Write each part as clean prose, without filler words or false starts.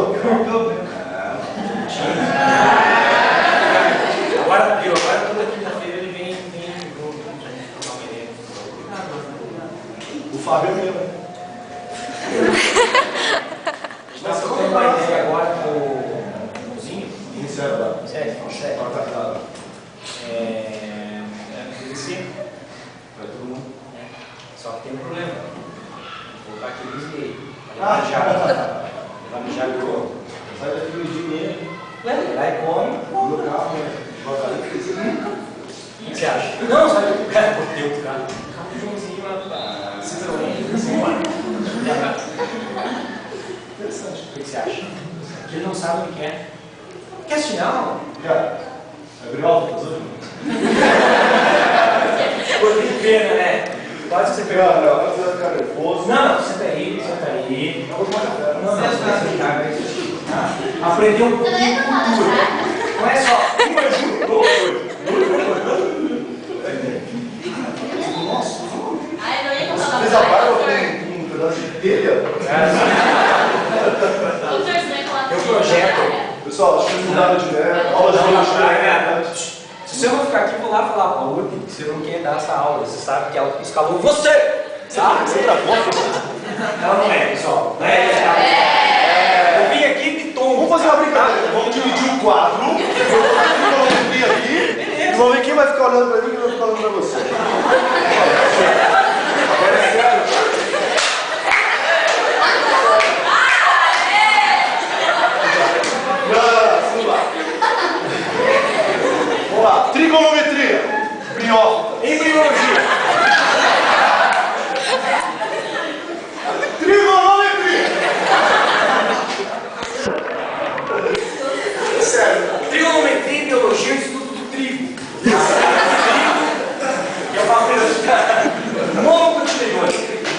Cortou? Agora viu, agora toda quinta-feira ele vem junto pra gente tomar uma ideia. O Fábio é meu. A gente tá trocando uma ideia agora com o Mozinho. Iniciaram lá. Sério, sério. Tá. Vai todo mundo. Só que tem um problema. Vou botar aqui o gay. Vai mijar virou. Sai daqui no dinheiro. Vai lá e come. No carro, né? O que você acha? Não, sabe o cara botei o carro. Carro do Joãozinho lá. Interessante. O que você acha? Que ele não sabe o que quer. Quer assistir não? Cara, é briosa, tá usando? Pô, tem pena, né? Quase que você pegou. Cara, vai ficar nervoso. Não, senta aí, senta aí. Não, aprender um pouquinho de cultura. Não é só uma Nossa. Você fez a barba com um pedaço de telha? Eu projeto. Pessoal, acho que eles mudaram de ideia. Aula de biologia. Se você não ficar aqui, eu vou lá falar, Paulo, você não quer dar essa aula. Você sabe que ela escalou você. Sabe? Você travou? Ela não é, pessoal. Não é. Eu vim aqui de tom. Vamos fazer uma brincadeira. Vamos dividir o quadro. Vamos vir aqui. E vamos ver quem vai ficar olhando pra mim e quem vai ficar olhando pra você. Agora é sério. Vamos lá. Vamos lá. Trigonometria. Briófita. Embriologia. Trigonometria. Sério. Trigonometria e biologia é o estudo do trigo. Que é uma coisa. Monocotiledor.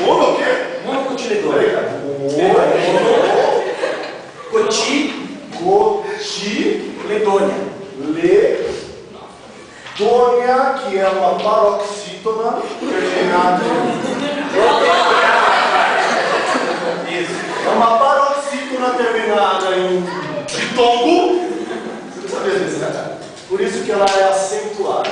Mono o quê? Monocotiledor. Cotiledônia. Ledônia, que é uma paroxítona terminada é uma paroxítona terminada em ditongo. Você sabia disso, né? Por isso que ela é acentuada.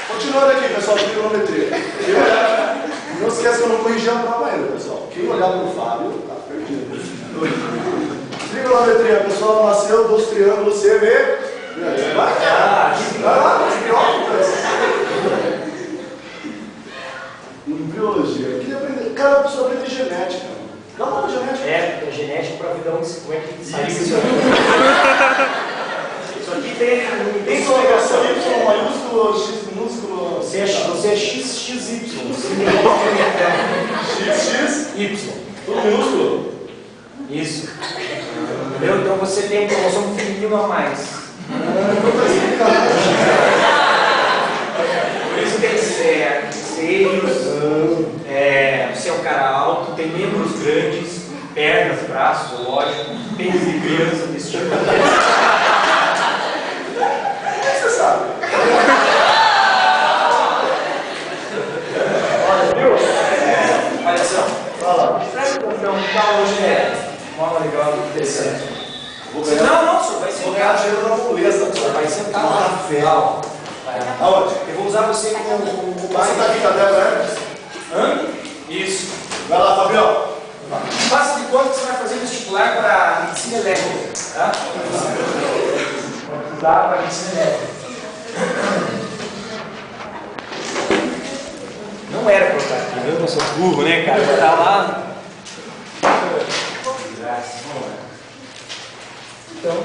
Continuando aqui, pessoal, trigonometria. Não esquece que eu não corrigi a prova ainda, pessoal. Quem olhar para o Fábio, tá perdido. Trigonometria, pessoal, nasceu dos triângulos CV. Vai lá, biologia. Eu queria aprender. Cara, a pessoa aprende genética. Dá uma aula de genética. É genética para ver de onde como é que sai isso. Isso aqui tem Explicação Y maiúsculo, X minúsculo. Você é XXY. XX. Tudo minúsculo? Isso. Entendeu? Então você tem um cromossomo feminino a mais. Por isso tem seios, você é um cara alto, tem membros grandes, pernas, braços, lógico, pênis de criança, vestido. Você sabe. Olha, viu? Olha só. Fala. Presta atenção, que aula hoje é? Uma aula legal, interessante. Não, senhor, vai Vou ganhar sentar. dinheiro na moleza. Vai sentar lá. Aonde? Eu vou usar você como Você tá aqui com a Débora, né? Hã? Isso. Vai lá, Fabião. Faça de conta que você vai fazer vestibular para medicina elétrica, tá? Vai estudar para medicina elétrica. Não era para eu estar aqui, eu sou burro, né, cara? Eu estar lá. Desgraça. Então.